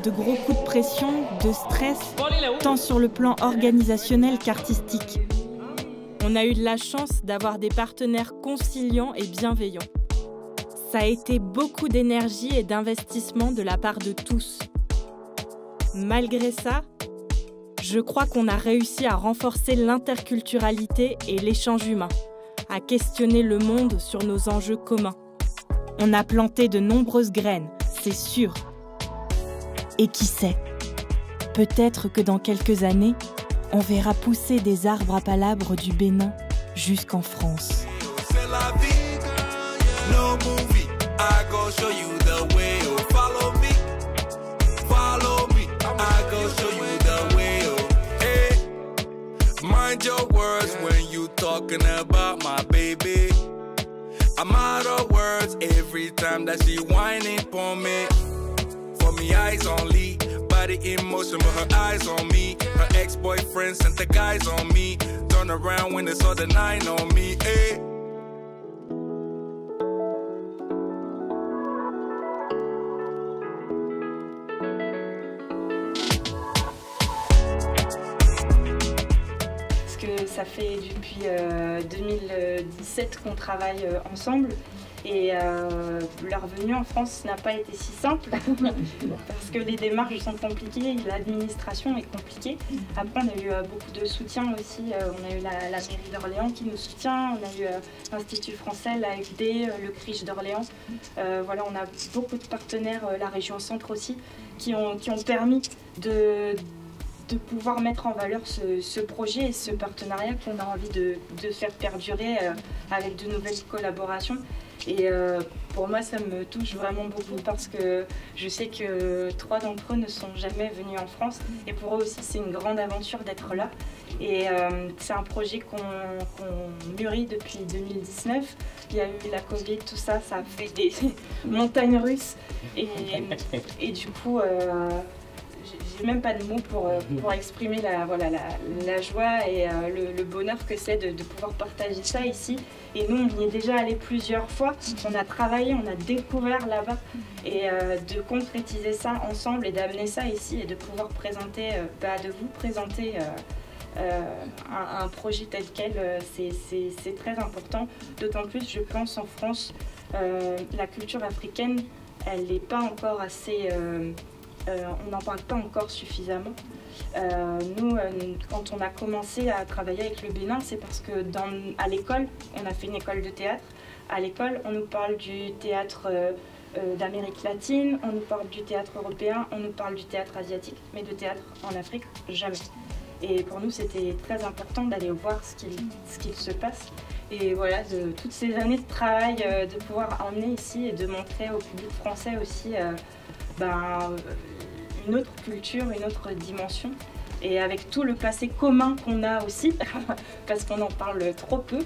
de gros coups de pression, de stress, tant sur le plan organisationnel qu'artistique. On a eu de la chance d'avoir des partenaires conciliants et bienveillants. Ça a été beaucoup d'énergie et d'investissement de la part de tous. Malgré ça, je crois qu'on a réussi à renforcer l'interculturalité et l'échange humain, à questionner le monde sur nos enjeux communs. On a planté de nombreuses graines, c'est sûr. Et qui sait, peut-être que dans quelques années, on verra pousser des arbres à palabres du Bénin jusqu'en France. Mind your words when you talking about my baby. I'm out of words every time that she whining for me. For me, eyes only, body in motion, but her eyes on me. Her ex-boyfriend sent the guys on me. Turn around when they saw the 9 on me. Hey. Ça fait depuis 2017 qu'on travaille ensemble et leur venue en France n'a pas été si simple parce que les démarches sont compliquées, l'administration est compliquée. Après on a eu beaucoup de soutien aussi, on a eu la mairie d'Orléans qui nous soutient, on a eu l'Institut français, l'AFD, le CRIJ d'Orléans. Voilà, on a beaucoup de partenaires, la région Centre aussi, qui ont permis de pouvoir mettre en valeur ce projet et ce partenariat qu'on a envie de faire perdurer avec de nouvelles collaborations. Et pour moi, ça me touche vraiment beaucoup parce que je sais que 3 d'entre eux ne sont jamais venus en France. Et pour eux aussi, c'est une grande aventure d'être là. Et c'est un projet qu'on mûrit depuis 2019. Il y a eu la Covid, tout ça, ça a fait des montagnes russes. Et du coup, j'ai même pas de mots pour exprimer la joie et le bonheur que c'est de pouvoir partager ça ici. Et nous, on y est déjà allé plusieurs fois. On a travaillé, on a découvert là-bas. Et de concrétiser ça ensemble et d'amener ça ici et de pouvoir présenter, de vous présenter un projet tel quel, c'est très important. D'autant plus, je pense, en France, la culture africaine, elle n'est pas encore assez... on n'en parle pas encore suffisamment. Nous, quand on a commencé à travailler avec le Bénin, c'est parce que à l'école, on a fait une école de théâtre. À l'école, on nous parle du théâtre d'Amérique latine, on nous parle du théâtre européen, on nous parle du théâtre asiatique, mais de théâtre en Afrique, jamais. Et pour nous, c'était très important d'aller voir ce qu'il se passe. Et voilà, de toutes ces années de travail, de pouvoir emmener ici et de montrer au public français aussi une autre culture, une autre dimension. Et avec tout le passé commun qu'on a aussi, parce qu'on en parle trop peu,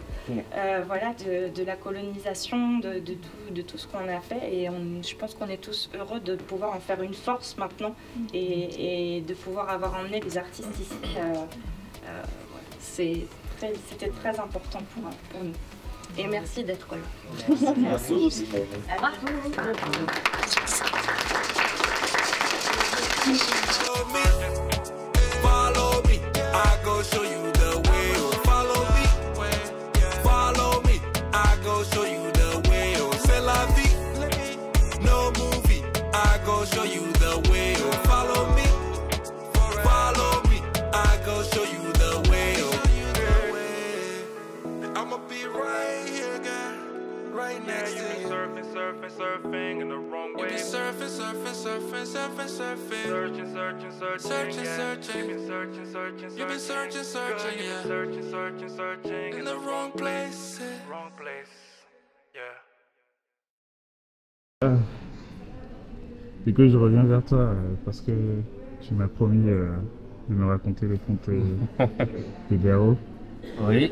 voilà, de la colonisation, de tout ce qu'on a fait. Et je pense qu'on est tous heureux de pouvoir en faire une force maintenant et de pouvoir avoir emmené les artistes ici. C'était très important pour nous. Et merci d'être là. Merci. Follow me, I go show you the way. Oh, follow me, I go show you the way. Oh, c'est la vie, no movie. I go show you the way. Oh, follow me, I go show you the way. Oh, I'ma be right here, girl, right next to you. Surfing in the wrong way. You be surfing. You've been searching, yeah. In the wrong place. Yeah. Du coup, je reviens vers toi parce que tu m'as promis de me raconter le conte de Béraud. Oui.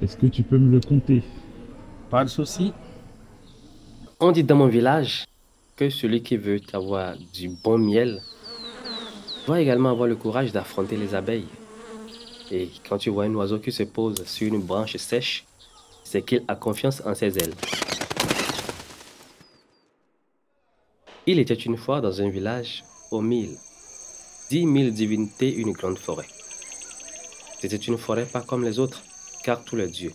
Est-ce que tu peux me le conter? Pas de souci. On dit dans mon village que celui qui veut avoir du bon miel doit également avoir le courage d'affronter les abeilles. Et quand tu vois un oiseau qui se pose sur une branche sèche, c'est qu'il a confiance en ses ailes. Il était une fois dans un village aux 1000 divinités, une grande forêt. C'était une forêt pas comme les autres, car tous les dieux,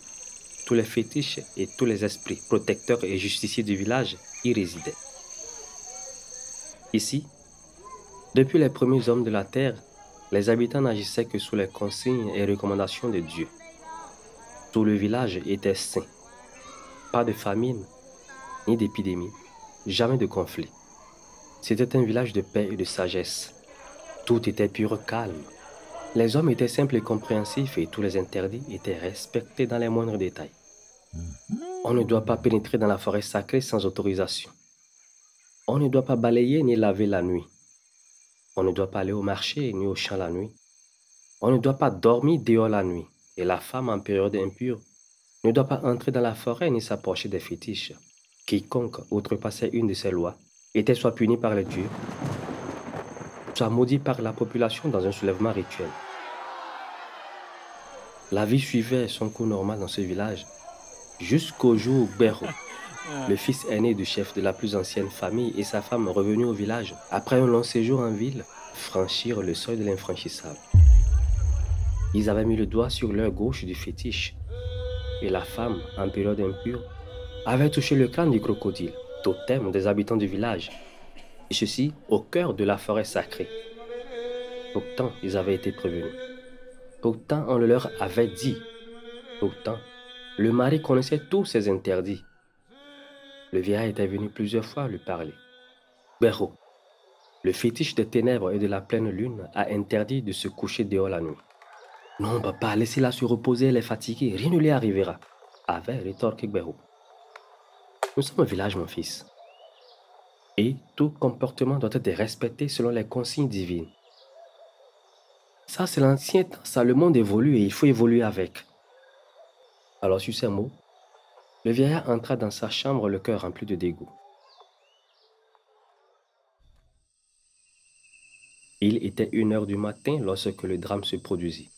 tous les fétiches et tous les esprits protecteurs et justiciers du village y résidaient. Ici, depuis les premiers hommes de la terre, les habitants n'agissaient que sous les consignes et recommandations de Dieu. Tout le village était sain. Pas de famine, ni d'épidémie, jamais de conflit. C'était un village de paix et de sagesse. Tout était pur calme. Les hommes étaient simples et compréhensifs et tous les interdits étaient respectés dans les moindres détails. On ne doit pas pénétrer dans la forêt sacrée sans autorisation. On ne doit pas balayer ni laver la nuit. On ne doit pas aller au marché ni au champ la nuit. On ne doit pas dormir dehors la nuit. Et la femme en période impure ne doit pas entrer dans la forêt ni s'approcher des fétiches. Quiconque outrepassait une de ces lois était soit puni par les dieux, soit maudit par la population dans un soulèvement rituel. La vie suivait son cours normal dans ce village, jusqu'au jour où Béraud, le fils aîné du chef de la plus ancienne famille, et sa femme revenus au village, après un long séjour en ville, franchirent le seuil de l'infranchissable. Ils avaient mis le doigt sur l'œil gauche du fétiche, et la femme, en période impure, avait touché le crâne du crocodile, totem des habitants du village, et ceci au cœur de la forêt sacrée. Pourtant, ils avaient été prévenus. Pourtant, on le leur avait dit. Pourtant, le mari connaissait tous ses interdits. Le vieillard était venu plusieurs fois lui parler. Béraud, le fétiche des ténèbres et de la pleine lune, a interdit de se coucher dehors la nuit. Non, papa, laissez-la se reposer, elle est fatiguée, rien ne lui arrivera, avait rétorqué Béraud. Nous sommes un village, mon fils. Et tout comportement doit être respecté selon les consignes divines. Ça, c'est l'ancien temps, ça, le monde évolue et il faut évoluer avec. Alors, sur ces mots, le vieillard entra dans sa chambre, le cœur rempli de dégoût. Il était 1h du matin lorsque le drame se produisit.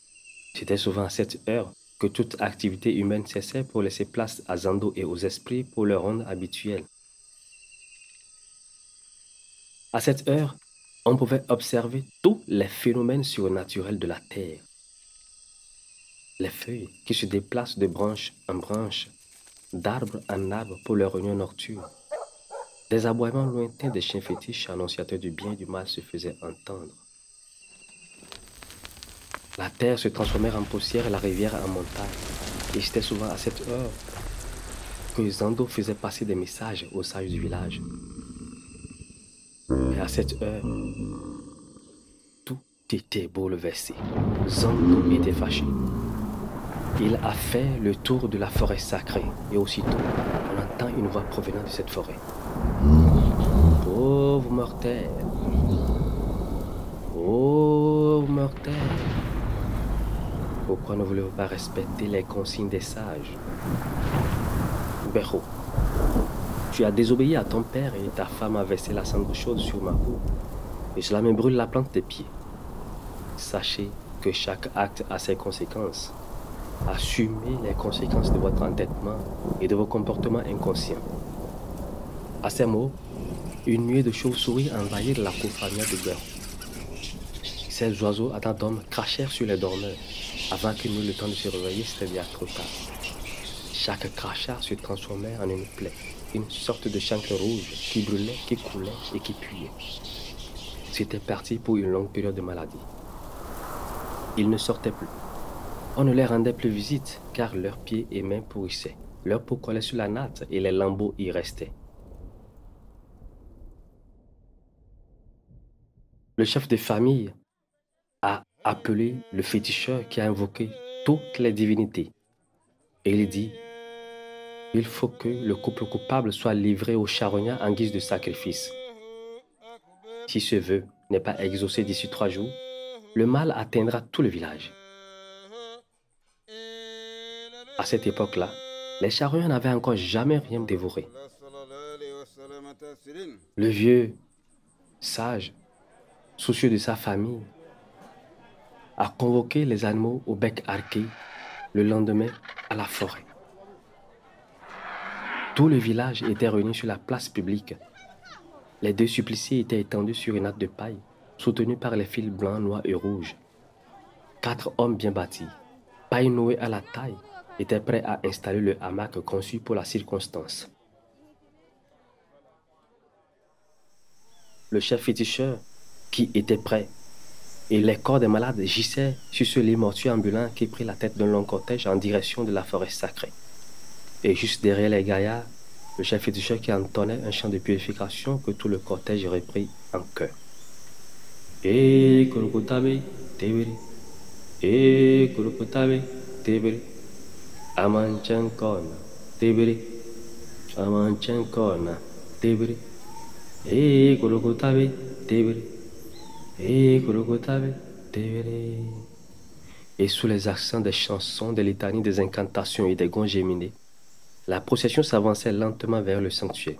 C'était souvent à cette heure que toute activité humaine cessait pour laisser place à Zando et aux esprits pour leur ronde habituelle. À cette heure, on pouvait observer tous les phénomènes surnaturels de la Terre. Les feuilles qui se déplacent de branche en branche, d'arbre en arbre pour leur réunion nocturne. Des aboiements lointains des chiens fétiches annonciateurs du bien et du mal se faisaient entendre. La terre se transformait en poussière et la rivière en montagne. Et c'était souvent à cette heure que Zando faisait passer des messages aux sages du village. Et à cette heure, tout était bouleversé. Zando était fâché. Il a fait le tour de la forêt sacrée et aussitôt, on entend une voix provenant de cette forêt. Pauvre mortel! Pauvre mortel! Pourquoi ne voulez-vous pas respecter les consignes des sages? Béro, tu as désobéi à ton père et ta femme a versé la cendre chaude sur ma peau. Et cela me brûle la plante des pieds. Sachez que chaque acte a ses conséquences. Assumez les conséquences de votre entêtement et de vos comportements inconscients. À ces mots, une nuée de chauves-souris envahit la cour familiale de Béro. Ces oiseaux à tant d'hommes crachèrent sur les dormeurs. Avant qu'ils n'aient le temps de se réveiller, c'était déjà trop tard. Chaque crachat se transformait en une plaie, une sorte de chancre rouge qui brûlait, qui coulait et qui puait. C'était parti pour une longue période de maladie. Ils ne sortaient plus. On ne les rendait plus visite car leurs pieds et mains pourrissaient. Leur peau collait sur la natte et les lambeaux y restaient. Le chef de famille a appelé le féticheur qui a invoqué toutes les divinités. Et il dit, il faut que le couple coupable soit livré au charognard en guise de sacrifice. Si ce vœu n'est pas exaucé d'ici 3 jours, le mal atteindra tout le village. À cette époque-là, les charognards n'avaient encore jamais rien dévoré. Le vieux, sage, soucieux de sa famille, a convoqué les animaux au bec arqué le lendemain à la forêt. Tout le village était réuni sur la place publique. Les 2 suppliciés étaient étendus sur une natte de paille, soutenus par les fils blancs, noirs et rouges. 4 hommes bien bâtis, paille nouée à la taille, étaient prêts à installer le hamac conçu pour la circonstance. Le chef féticheur, qui était prêt, et les corps des malades gissaient sur ce lit mortuaire ambulant qui prit la tête d'un long cortège en direction de la forêt sacrée. Et juste derrière les gaillards, le chef féticheur qui entonnait un chant de purification que tout le cortège reprit en chœur. Et Kurukutabe, Tebiri, et Kurukutabe, Tebiri, Amanchankona, Tebiri, Amanchankona, Tebiri, et Kurukutabe, Tebiri. Et sous les accents des chansons, des litanies, des incantations et des gonds géminés, la procession s'avançait lentement vers le sanctuaire.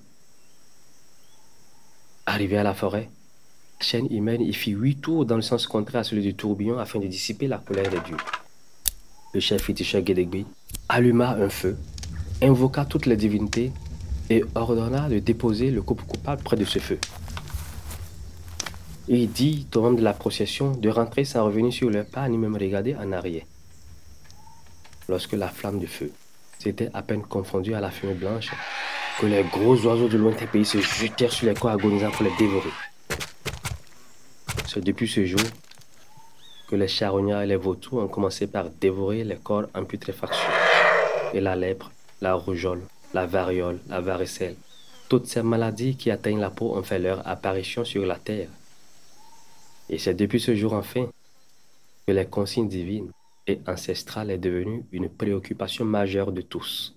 Arrivé à la forêt, la chaîne humaine y fit 8 tours dans le sens contraire à celui du tourbillon afin de dissiper la colère des dieux. Le chef féticheur Guédégbé alluma un feu, invoqua toutes les divinités et ordonna de déposer le couple coupable près de ce feu. Il dit aux membres de la procession de rentrer sans revenir sur leurs pas ni même regarder en arrière. Lorsque la flamme du feu s'était à peine confondue à la fumée blanche, que les gros oiseaux de lointain pays se jetèrent sur les corps agonisants pour les dévorer. C'est depuis ce jour que les charognards et les vautours ont commencé par dévorer les corps en putréfaction. Et la lèpre, la rougeole, la variole, la varicelle, toutes ces maladies qui atteignent la peau ont fait leur apparition sur la terre. Et c'est depuis ce jour enfin que les consignes divines et ancestrales est devenue une préoccupation majeure de tous.